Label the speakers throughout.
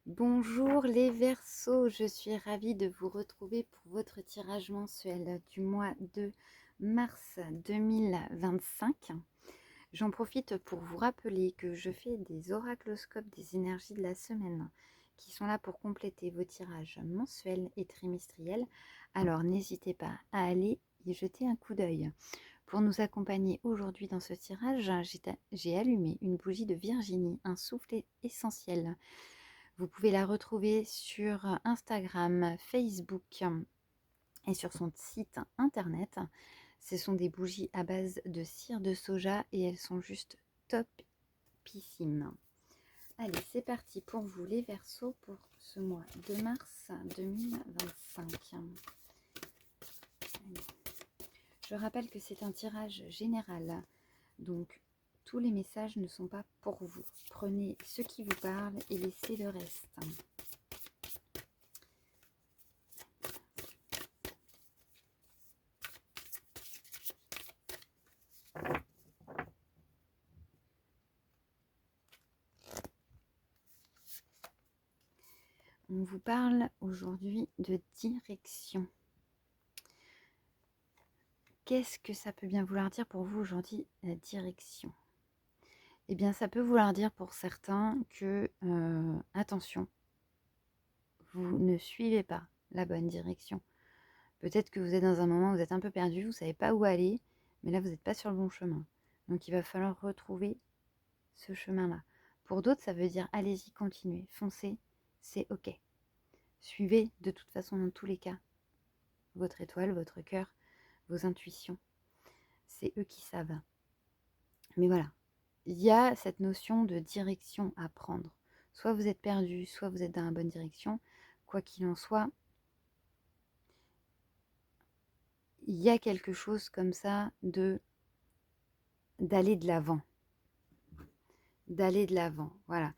Speaker 1: Bonjour les Verseaux, je suis ravie de vous retrouver pour votre tirage mensuel du mois de mars 2025. J'en profite pour vous rappeler que je fais des oracloscopes des énergies de la semaine qui sont là pour compléter vos tirages mensuels et trimestriels. Alors n'hésitez pas à aller y jeter un coup d'œil. Pour nous accompagner aujourd'hui dans ce tirage, j'ai allumé une bougie de Virginie, un soufflet essentiel. Vous pouvez la retrouver sur Instagram, Facebook et sur son site internet. Ce sont des bougies à base de cire de soja et elles sont juste topissimes. Allez, c'est parti pour vous les Verseaux pour ce mois de mars 2025. Je rappelle que c'est un tirage général, donc tous les messages ne sont pas pour vous. Prenez ce qui vous parle et laissez le reste. On vous parle aujourd'hui de direction. Qu'est-ce que ça peut bien vouloir dire pour vous aujourd'hui, la direction? Eh bien, ça peut vouloir dire pour certains que, attention, vous ne suivez pas la bonne direction. Peut-être que vous êtes dans un moment où vous êtes un peu perdu, vous ne savez pas où aller, mais là, vous n'êtes pas sur le bon chemin. Donc, il va falloir retrouver ce chemin-là. Pour d'autres, ça veut dire allez-y, continuez, foncez, c'est OK. Suivez de toute façon, dans tous les cas, votre étoile, votre cœur, vos intuitions. C'est eux qui savent. Mais voilà, il y a cette notion de direction à prendre. Soit vous êtes perdu, soit vous êtes dans la bonne direction. Quoi qu'il en soit, il y a quelque chose comme ça d'aller de l'avant. D'aller de l'avant, voilà.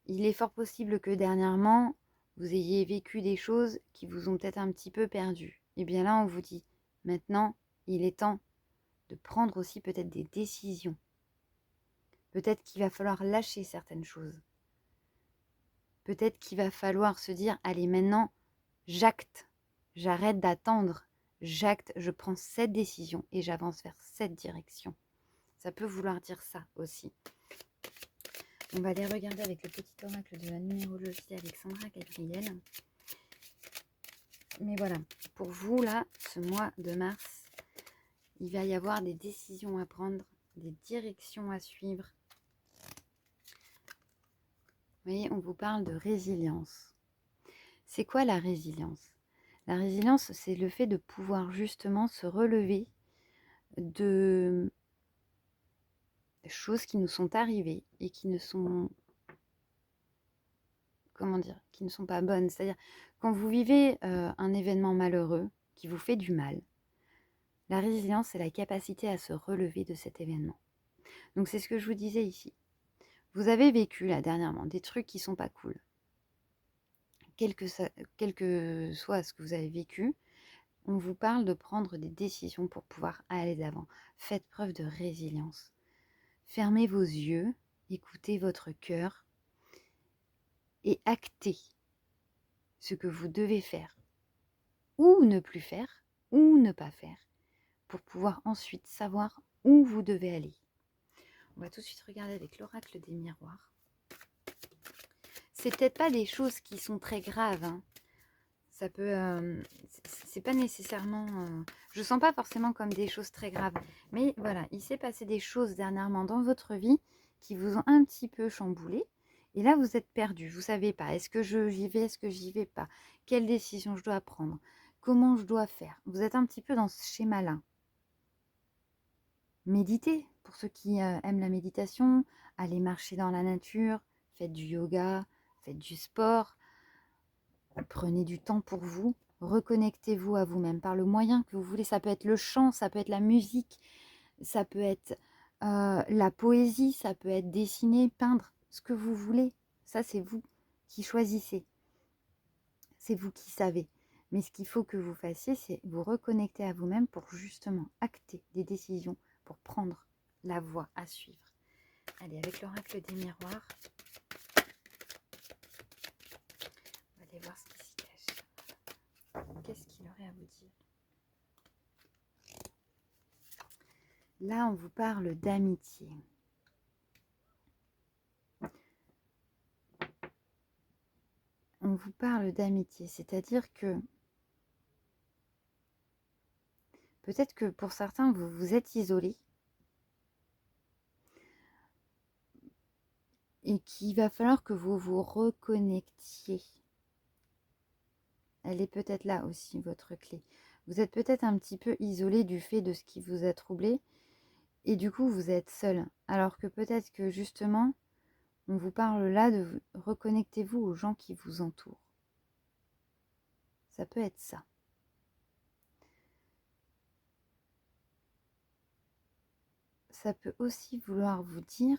Speaker 1: Il est fort possible que dernièrement, vous ayez vécu des choses qui vous ont peut-être un petit peu perdu. Et bien là, on vous dit, maintenant, il est temps de prendre aussi peut-être des décisions. Peut-être qu'il va falloir lâcher certaines choses. Peut-être qu'il va falloir se dire, allez, maintenant, j'acte, j'arrête d'attendre, j'acte, je prends cette décision et j'avance vers cette direction. Ça peut vouloir dire ça aussi. On va aller regarder avec le petit oracle de la numérologie Alexandra Gabriel. Mais voilà, pour vous, là, ce mois de mars, il va y avoir des décisions à prendre, des directions à suivre. Vous voyez, on vous parle de résilience. C'est quoi la résilience? La résilience, c'est le fait de pouvoir justement se relever de choses qui nous sont arrivées et qui ne sont, comment dire, qui ne sont pas bonnes. C'est-à-dire, quand vous vivez un événement malheureux qui vous fait du mal, la résilience, c'est la capacité à se relever de cet événement. Donc, c'est ce que je vous disais ici. Vous avez vécu, là, dernièrement, des trucs qui sont pas cool. Quel que soit ce que vous avez vécu, on vous parle de prendre des décisions pour pouvoir aller d'avant. Faites preuve de résilience. Fermez vos yeux, écoutez votre cœur et actez ce que vous devez faire ou ne plus faire ou ne pas faire pour pouvoir ensuite savoir où vous devez aller. On va tout de suite regarder avec l'oracle des miroirs. C'est peut-être pas des choses qui sont très graves, hein. Ça peut, c'est pas nécessairement, je sens pas forcément comme des choses très graves, mais voilà, il s'est passé des choses dernièrement dans votre vie qui vous ont un petit peu chamboulé, et là vous êtes perdu, vous savez pas, est-ce que j'y vais, est-ce que j'y vais pas, quelle décision je dois prendre, comment je dois faire, vous êtes un petit peu dans ce schéma-là. Méditez, pour ceux qui aiment la méditation, allez marcher dans la nature, faites du yoga, faites du sport, prenez du temps pour vous, reconnectez-vous à vous-même par le moyen que vous voulez. Ça peut être le chant, ça peut être la musique, ça peut être la poésie, ça peut être dessiner, peindre, ce que vous voulez. Ça, c'est vous qui choisissez. C'est vous qui savez. Mais ce qu'il faut que vous fassiez, c'est vous reconnecter à vous-même pour justement acter des décisions, pour prendre la voie à suivre. Allez, avec l'oracle des miroirs. vous dire? Là, on vous parle d'amitié. On vous parle d'amitié, c'est-à-dire que peut-être que pour certains, vous vous êtes isolés et qu'il va falloir que vous vous reconnectiez. Elle est peut-être là aussi, votre clé. Vous êtes peut-être un petit peu isolé du fait de ce qui vous a troublé et du coup, vous êtes seul. Alors que peut-être que justement, on vous parle là de reconnectez-vous aux gens qui vous entourent. Ça peut être ça. Ça peut aussi vouloir vous dire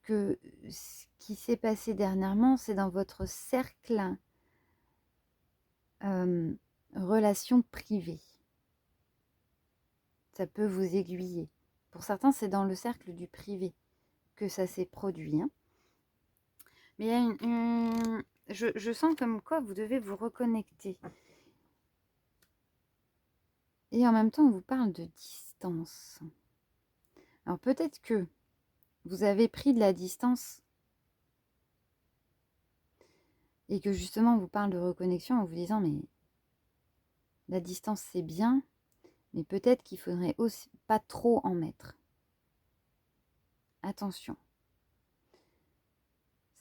Speaker 1: que ce qui s'est passé dernièrement, c'est dans votre cercle relation privée. Ça peut vous aiguiller. Pour certains, c'est dans le cercle du privé que ça s'est produit. Hein. Mais il y a je sens comme quoi vous devez vous reconnecter. Et en même temps, on vous parle de distance. Alors peut-être que vous avez pris de la distance et que justement on vous parle de reconnexion en vous disant mais la distance c'est bien, mais peut-être qu'il faudrait aussi pas trop en mettre. Attention.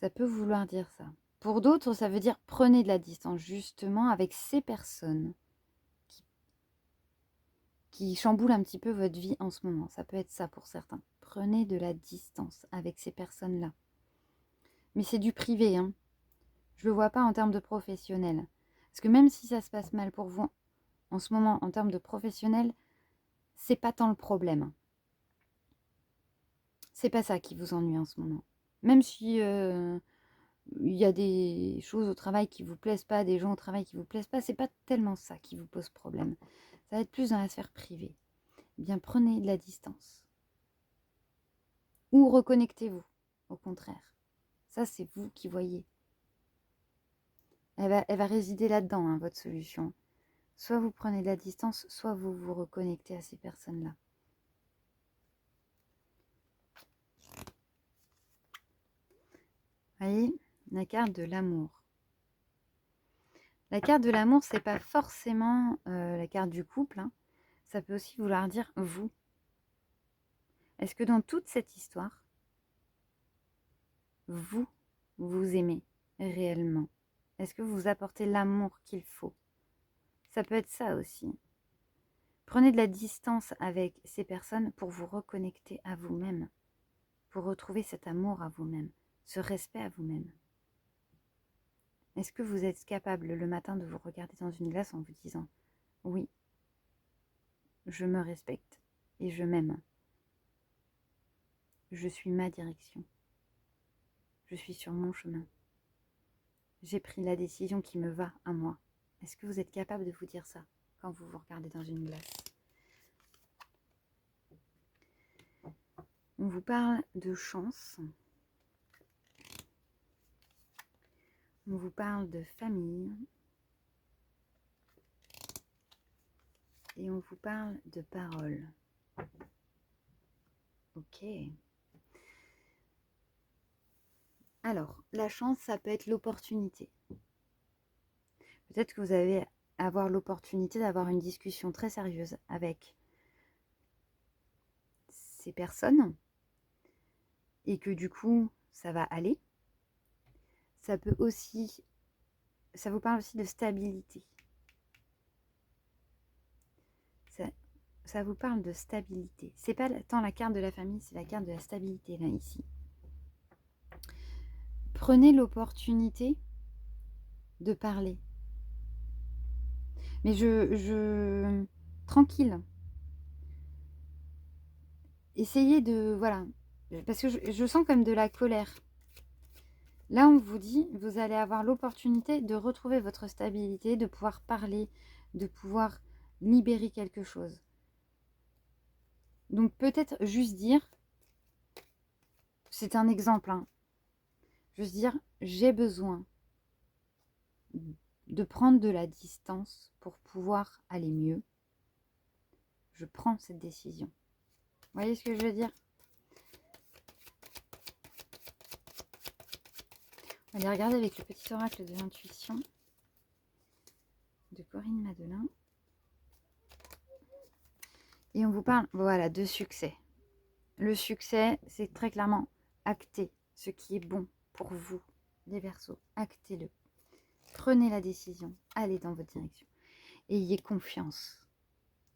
Speaker 1: Ça peut vouloir dire ça. Pour d'autres, ça veut dire prenez de la distance justement avec ces personnes qui chamboulent un petit peu votre vie en ce moment. Ça peut être ça pour certains. Prenez de la distance avec ces personnes-là. Mais c'est du privé, hein. Je le vois pas en termes de professionnel. Parce que même si ça se passe mal pour vous en ce moment en termes de professionnel, c'est pas tant le problème. C'est pas ça qui vous ennuie en ce moment. Même si il y a des choses au travail qui vous plaisent pas, des gens au travail qui vous plaisent pas, c'est pas tellement ça qui vous pose problème. Ça va être plus dans la sphère privée. Eh bien, prenez de la distance. Ou reconnectez-vous, au contraire. Ça, c'est vous qui voyez. Elle va résider là-dedans, hein, votre solution. Soit vous prenez de la distance, soit vous vous reconnectez à ces personnes-là. Vous voyez, la carte de l'amour. La carte de l'amour, c'est pas forcément la carte du couple. Hein. Ça peut aussi vouloir dire vous. Est-ce que dans toute cette histoire, vous vous aimez réellement? Est-ce que vous apportez l'amour qu'il faut? Ça peut être ça aussi. Prenez de la distance avec ces personnes pour vous reconnecter à vous-même, pour retrouver cet amour à vous-même, ce respect à vous-même. Est-ce que vous êtes capable le matin de vous regarder dans une glace en vous disant « Oui, je me respecte et je m'aime. Je suis ma direction. Je suis sur mon chemin. J'ai pris la décision qui me va à moi. » Est-ce que vous êtes capable de vous dire ça quand vous vous regardez dans une glace? On vous parle de chance. On vous parle de famille. Et on vous parle de parole. Ok. Alors, la chance, ça peut être l'opportunité. Peut-être que vous allez avoir l'opportunité d'avoir une discussion très sérieuse avec ces personnes et que du coup, ça va aller. Ça peut aussi, ça vous parle aussi de stabilité. Ça vous parle de stabilité. C'est pas tant la carte de la famille, c'est la carte de la stabilité là ici. Prenez l'opportunité de parler. Mais tranquille. Essayez de, voilà, parce que je sens comme de la colère. Là, on vous dit, vous allez avoir l'opportunité de retrouver votre stabilité, de pouvoir parler, de pouvoir libérer quelque chose. Donc peut-être juste dire, c'est un exemple, hein, juste dire, j'ai besoin de prendre de la distance pour pouvoir aller mieux. Je prends cette décision. Vous voyez ce que je veux dire? On va aller regarder avec le petit oracle de l'intuition de Corinne Madelin. Et on vous parle, voilà, de succès. Le succès, c'est très clairement acter ce qui est bon pour vous, les Verseaux. Actez-le. Prenez la décision. Allez dans votre direction. Ayez confiance.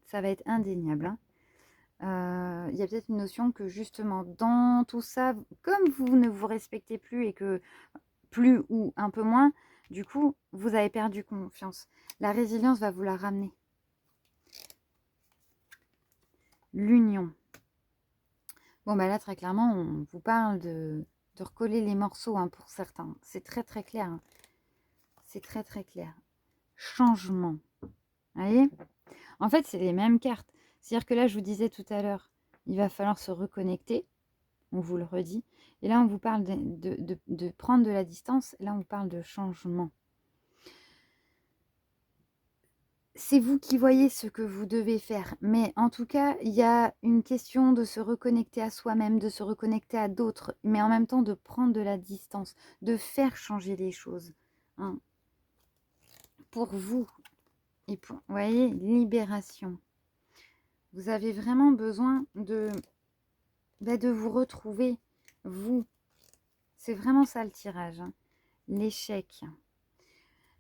Speaker 1: Ça va être indéniable. Hein. Y a peut-être une notion que justement, dans tout ça, comme vous ne vous respectez plus et que plus ou un peu moins, du coup, vous avez perdu confiance. La résilience va vous la ramener. L'union. Bon, bah là, très clairement, on vous parle de recoller les morceaux hein, pour certains. C'est très, très clair. Hein. C'est très, très clair. Changement. Vous voyez? En fait, c'est les mêmes cartes. C'est-à-dire que là, je vous disais tout à l'heure, il va falloir se reconnecter. On vous le redit. Et là, on vous parle de prendre de la distance. Là, on parle de changement. C'est vous qui voyez ce que vous devez faire. Mais en tout cas, il y a une question de se reconnecter à soi-même, de se reconnecter à d'autres, mais en même temps de prendre de la distance, de faire changer les choses. Hein. Pour vous. Et pour, vous voyez, libération. Vous avez vraiment besoin de vous retrouver, vous. C'est vraiment ça le tirage. Hein. L'échec.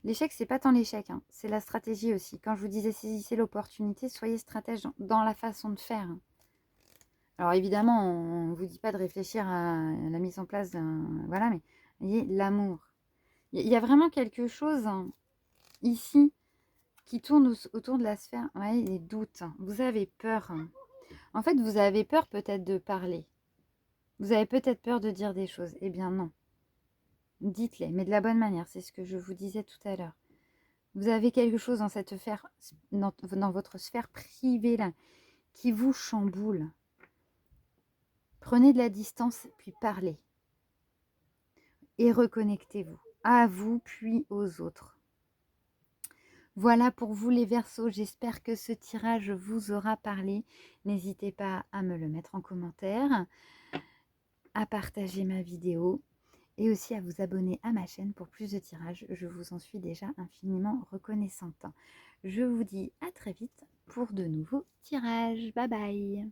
Speaker 1: L'échec, c'est pas tant l'échec, hein, c'est la stratégie aussi. Quand je vous disais saisissez l'opportunité, soyez stratège dans la façon de faire. Alors évidemment, on ne vous dit pas de réfléchir à la mise en place d'un... Voilà, mais vous voyez, l'amour. Il y a vraiment quelque chose hein, ici qui tourne autour de la sphère. Vous voyez, les doutes. Vous avez peur. En fait, vous avez peur peut-être de parler. Vous avez peut-être peur de dire des choses. Eh bien non. Dites-les, mais de la bonne manière. C'est ce que je vous disais tout à l'heure. Vous avez quelque chose dans cette sphère, dans votre sphère privée là, qui vous chamboule. Prenez de la distance, puis parlez. Et reconnectez-vous à vous, puis aux autres. Voilà pour vous les Verseaux. J'espère que ce tirage vous aura parlé. N'hésitez pas à me le mettre en commentaire, à partager ma vidéo et aussi à vous abonner à ma chaîne pour plus de tirages. Je vous en suis déjà infiniment reconnaissante. Je vous dis à très vite pour de nouveaux tirages. Bye bye!